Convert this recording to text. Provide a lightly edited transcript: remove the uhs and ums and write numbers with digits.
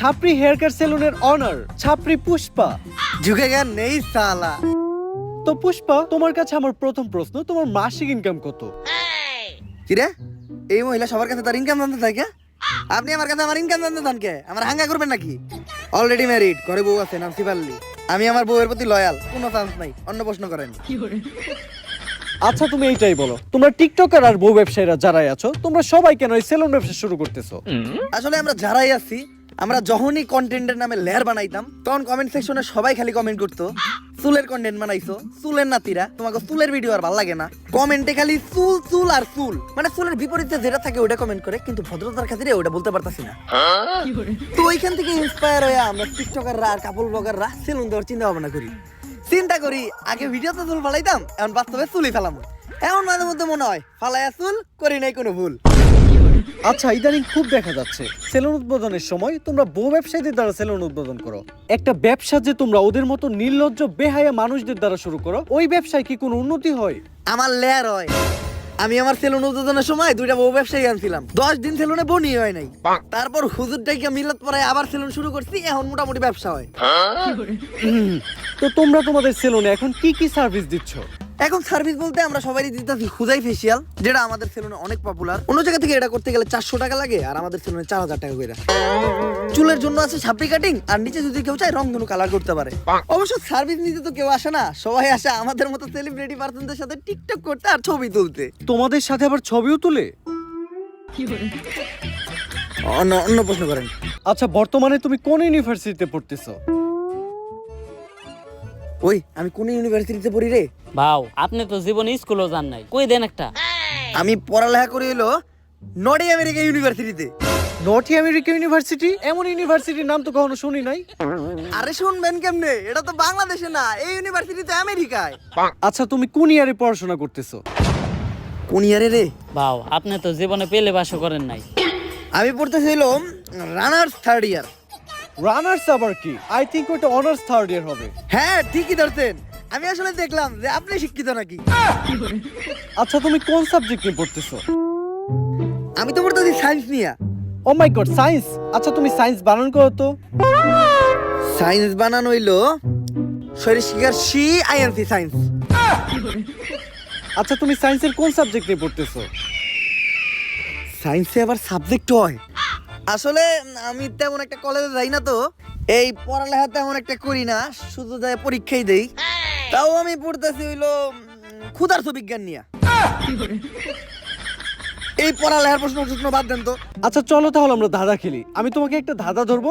ছাপরি hair cut সেলুনের honour ছাপরি Pushpa. ঝুঁকেগা নেই সালা। তো পুষ্পা, তোমার কাছে আমার প্রথম প্রশ্ন, তোমার মাসিক ইনকাম কত? কিরে, এই মহিলা সবার কাছে তার ইনকাম জানতে থাকে? আপনি আমার কাছে আমার ইনকাম জানতে চান কে? আমার হাঙ্গা করবেন নাকি? অলরেডি ম্যারিড, ঘরে বউ আছে, নাম সিপাল্লি। আমি আমার বউয়ের প্রতি লয়াল, কোনো চান্স নাই। অন্য প্রশ্ন করেন। আচ্ছা তুমি এইটাই বলো, তোমরা টিকটকার আর বউ ব্যবসায়ীরা যারাই আছো, তোমরা সবাই কেন এই সেলুন ব্যবসা শুরু করতেছো? আসলে আমরা যারাই আছি, আমরা যখনই কন্টেন্টের নামে লেয়ার বানাইতাম, তখন কমেন্ট সেকশনে সবাই খালি কমেন্ট করতো, চুলের কন্টেন্ট বানাইছো, চুলের নাতিরা, তোমাকে চুলের ভিডিও আর ভালো লাগে না। কমেন্টে খালি চুল চুল আর চুল, মানে চুলের বিপরীতে যেটা থাকে ওটা কমেন্ট করে, কিন্তু ভদ্রতার খাতিরে ওটা বলতে পারতাছি না। তো ওইখান থেকে ইন্সপায়ার হয়ে আমরা টিকটকাররা আর কাপল ব্লগাররা সেলুন দেওয়ার চিন্তা ভাবনা করি। চিন্তা করি আগে ভিডিওতে চুল ফালাইতাম, এখন বাস্তবে চুলই ফেলাম। এমন মাঝে মধ্যে মনে হয় ফালাইয়া চুল করি নাই কোনো ভুল। আচ্ছা ইদানিং খুব দেখা যাচ্ছে সেলুন উদ্বোধনের সময় তোমরা বউ ব্যবসায়ীদের দ্বারা সেলুন উদ্বোধন করো। একটা ব্যবসা যে তোমরা ওদের মতো নির্লজ্জ বেহায়া মানুষদের দ্বারা শুরু করো, ওই ব্যবসায় কি কোনো উন্নতি হয়? আমার লেয়ার হয়। আমি আমার সেলুন উদ্বোধনের সময় দুইটা বউ ব্যবসায়ী আনছিলাম, 10 দিন সেলুনে বনি হয় নাই। তারপর হুজুর ডাইকা মিলাত পড়ায় আবার সেলুন শুরু করছি, এখন মোটামুটি ব্যবসা হয়। তো তোমরা তোমাদের সেলুনে এখন কি কি সার্ভিস দিচ্ছ? এখন সার্ভিস বলতে আমরা সবাই দিতেছি খুদাই ফেসিয়াল, যেটা আমাদের সেলুনে অনেক পপুলার। অন্য জায়গা থেকে এটা করতে গেলে 400 টাকা লাগে, আর আমাদের সেলুনে 4000 টাকা করে। চুলের জন্য আছে ছাপড়ি কাটিং, আর নিচে যদি কেউ চায় রংধনু কালার করতে পারে। অবশ্য সার্ভিস নিতে তো কেউ আসে না, সবাই আসে আমাদের মতো সেলিব্রিটি পার্সনদের সাথে টিকটক করতে আর ছবি তুলতে। তোমাদের সাথে আবার ছবিও তুলে? অন্য প্রশ্ন করেন। আচ্ছা বর্তমানে তুমি কোন ইউনিভার্সিটিতে পড়তেছো? ওই আমি কোন ইউনিভার্সিটিতে পড়ি রে? ভাও আপনি তো জীবনে স্কুলও যান নাই, কই দেন একটা। আমি পড়ালেখা করি হলো নর্থ আমেরিকা ইউনিভার্সিটিতে। North America university? এমন ইউনিভার্সিটির নাম তো কখনো শুনি নাই। আরে শুনবেন কেমনে, এটা তো বাংলাদেশে না, এই ইউনিভার্সিটি তো আমেরিকায়। আচ্ছা তুমি কোন ইয়ারে পড়াশোনা করতেছো? কোন ইয়ারে রে? ভাও আপনি তো জীবনে পেলে বাসও করেন নাই। আমি পড়তেছিলাম রানার্স থার্ড ইয়ার। রানার্স আবার কি? আই থিংক ওটা অনার্স থার্ড ইয়ার হবে। হ্যাঁ ঠিকই ধরতেন। আমি আসলে দেখলাম যে আপনি শিক্ষিত নাকি। আচ্ছা তুমি কোন সাবজেক্ট নিয়ে পড়তেছো? আমি তো পড়তেছি সায়েন্স নিয়ে। ও মাই গড, সায়েন্স! আচ্ছা তুমি সায়েন্স বানান করো তো। সায়েন্স বানানো হইলো শরীর শিকার সি আইএনসি সায়েন্স। আচ্ছা তুমি সায়েন্সের কোন সাবজেক্ট নিয়ে পড়তেছো? সায়েন্সে আবার সাবজেক্ট হয়? আসলে আমি তেমন একটা কলেজে যাই না, তো এই পড়ালেখা তেমন একটা করি না, শুধু যাই পরীক্ষাই দেই। তাও আমি পড়তেছি হইলো ক্ষুধার্ত বিজ্ঞান নিয়ে। এই পড়ালেখার প্রশ্ন বাদ দেন তো। আচ্ছা চলো তাহলে আমরা ধাঁধা খেলি। আমি তোমাকে একটা ধাঁধা ধরবো,